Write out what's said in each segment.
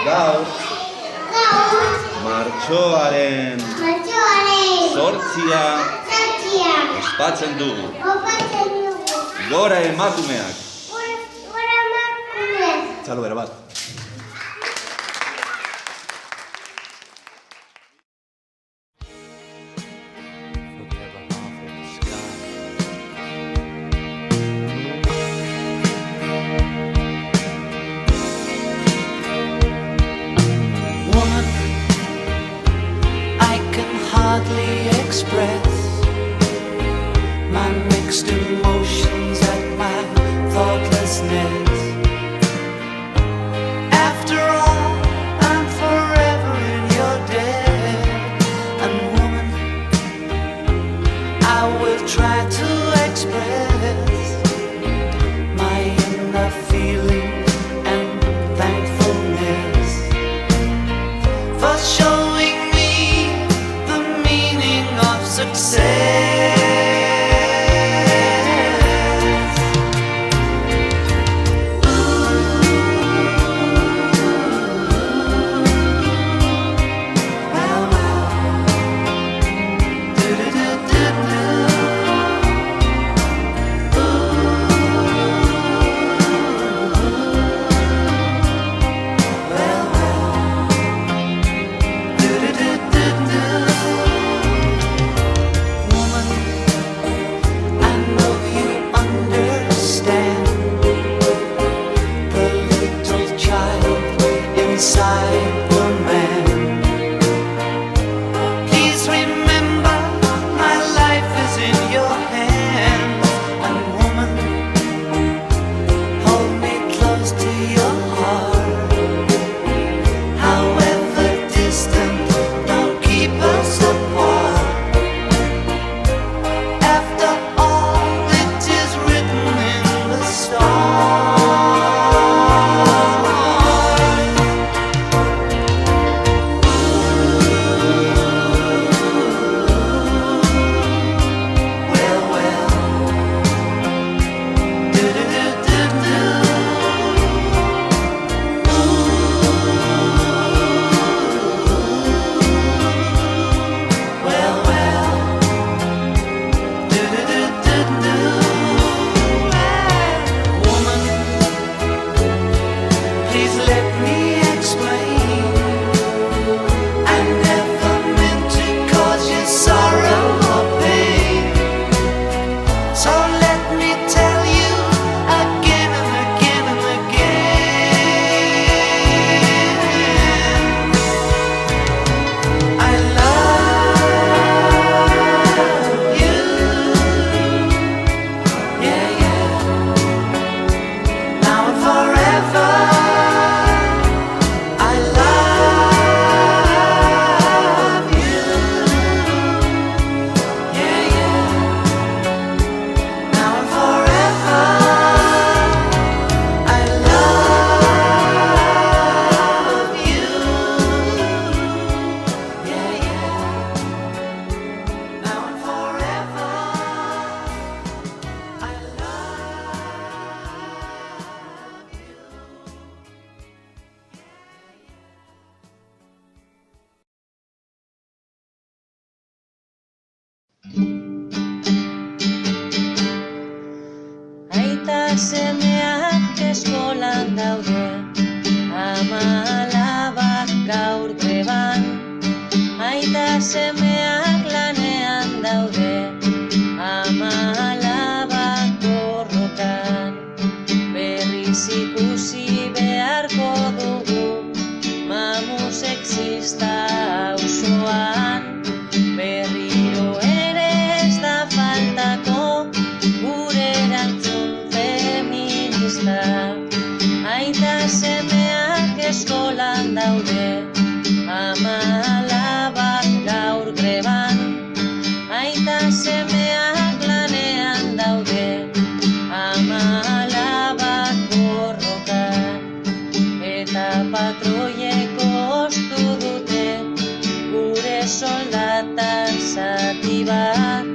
Gaur martxoaren 8 ospatzen dugu. Gora emakumeak! Txalo bera bat. Hardly express my mixed emotions at my thoughtlessness. After all, I'm forever in your debt. And woman, I will try to express my inner feelings and thankfulness for showing success. Aita semeak eskolan daude, ama-alabak gaur greban. Aita semeak lanean daude, ama-alabak borrokan. Berriz ikusi beharko dugu, mamu sexista auzoan. Berriro ere ez da faltako gure erantzun feminista. Aita semeak eskolan daude, ama-alabak gaur greban. Aita semeak lanean daude, ama-alabak borrokan. Eta patroieko ostu dute gure soldatan zati bat.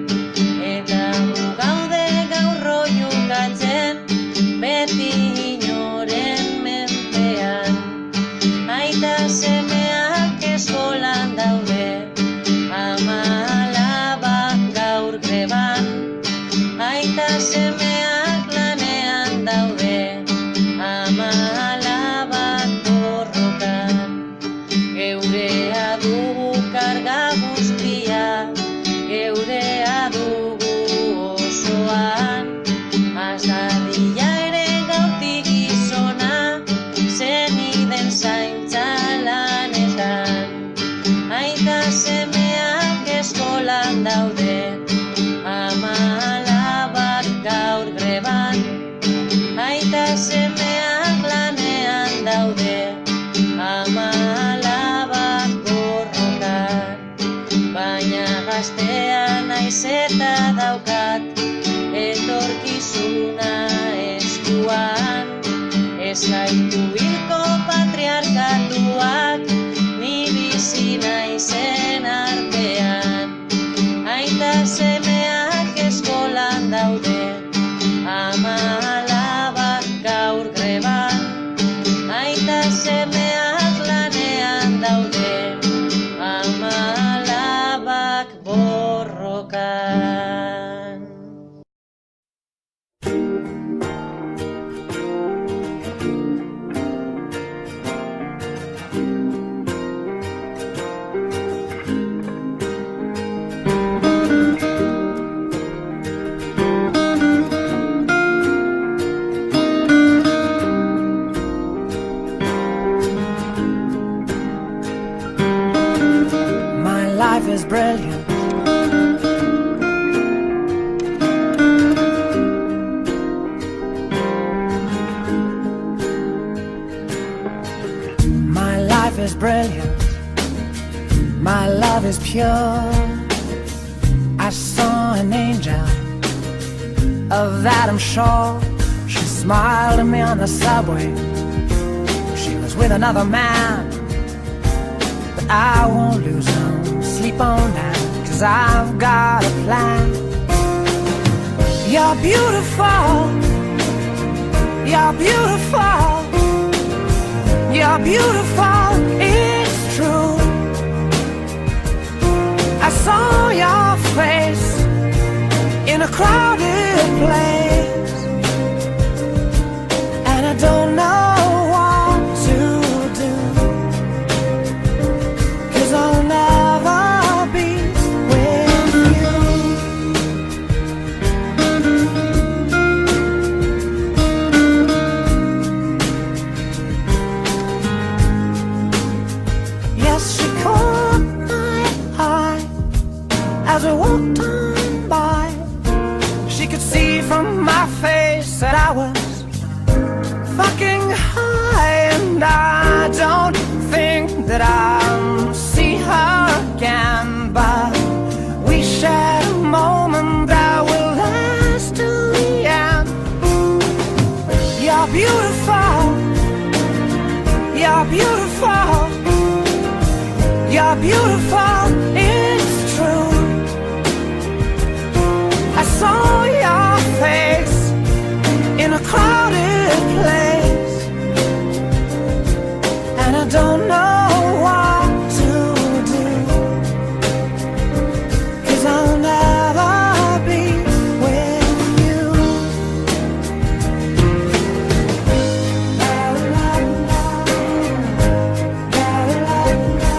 Eta gu gaude gaur oihukatzen beti inoren menpean. Aita zaitu hilko patriarkatuak, ni bizi naizen artean. Aita semeak eskolan daude, ama alabak gaur greban. Aita semeak lanean daude, ama alabak borrokan. My life is brilliant. My life is brilliant. My love is pure. I saw an angel, of that I'm sure. She smiled at me on the subway. She was with another man, but I won't lose no sleep on that, 'cause I've got a plan. You're beautiful. You're beautiful. You're beautiful, it's true. I saw your face in a crowded place, and I don't know what to do, 'cause I'll never be with you. Yes, she caught my eye as we walked on by. She could see from my face that I was fucking high, and I don't think that I'll see her again, but we shared a moment that will last till the end. You're beautiful. You're beautiful. You're beautiful, it's true. I saw your face in a crowded place, and I don't know what to do, 'cause I'll never be with you. La, la, la, la, la, la.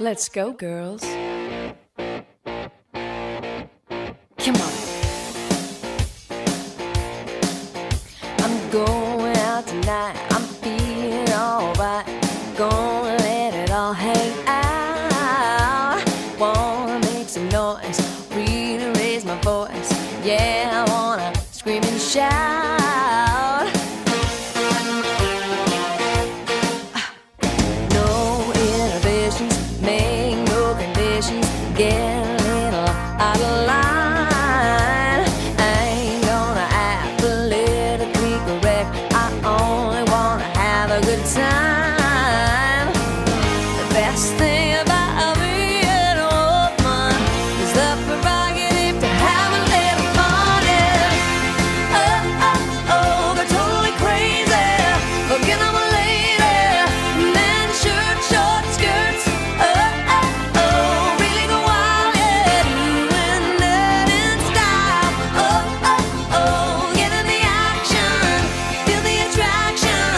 Let's go, girls. Come on. I'm going out tonight. I'm feeling alright. Gonna let it all hang out. Wanna make some noise, really raise my voice. Yeah, I wanna scream and shout. No inhibitions, make no conditions. Get a little out of line. I ain't gonna act politically correct. I only wanna have a good time. The best thing about being a woman is the prerogative to have a little fun. Yeah. Oh, oh, oh, they're totally crazy. Looking on my lady. Men, shirt, short skirts. Oh, oh, oh, really go wild. Yeah, doing that in style. Oh, oh, oh, get in the action. Feel the attraction.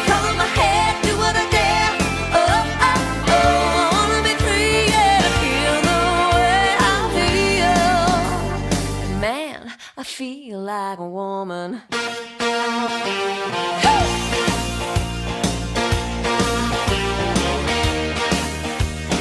Color my head, do what I dare. Oh, oh, oh, I wanna be free, yeah, feel the way I feel. Man, I feel like a woman.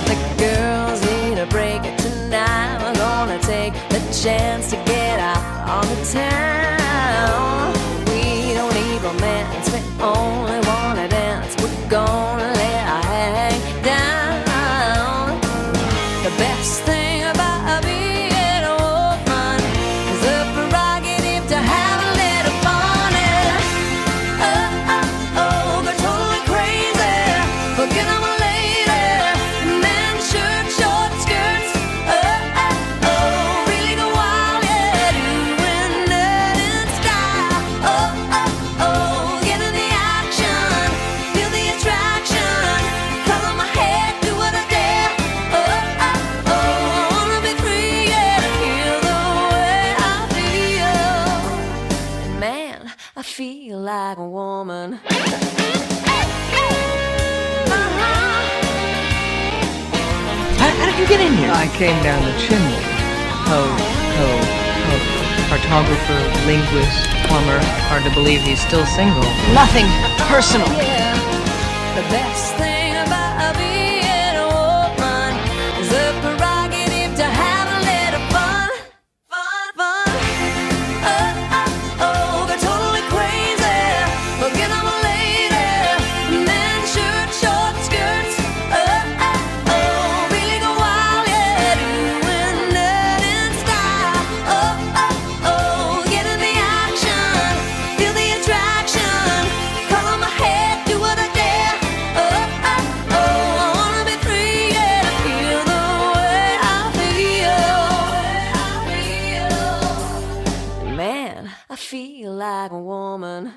The girls need a break tonight. We're gonna take the chance to get out on the town. We don't need romance, we only wanna dance. We're gonna let our hang down. The best thing about being a woman is the prerogative to have a little fun. Yeah. Oh, oh, oh, they're totally crazy. Looking on my lady. Men, shirt, short skirts. Oh, oh, oh, really go wild. Yeah, doing that in style. Oh, oh, oh, get in the action. Feel the attraction. Color my head, do what I dare. Oh, oh, oh, I wanna be free, yeah, feel the way I feel. Man, I feel like a woman. How did you get in here? I came down the chimney. Ho, ho, ho. Cartographer, linguist, plumber. Hard to believe he's still single. Nothing personal. Yeah. The best thing about being a woman is the prerogative to have a little fun. Fun, fun. Oh, oh, oh, they're totally crazy. Looking on my lady. Men, shirt, short skirts. Oh, oh, oh, really go wild. Yeah, doing that in style. Oh, oh, oh, get in the action. Feel the attraction. Color my head, do what I dare. Oh, oh, oh, I wanna be free, yeah, feel the way I feel. Man, I feel like a woman.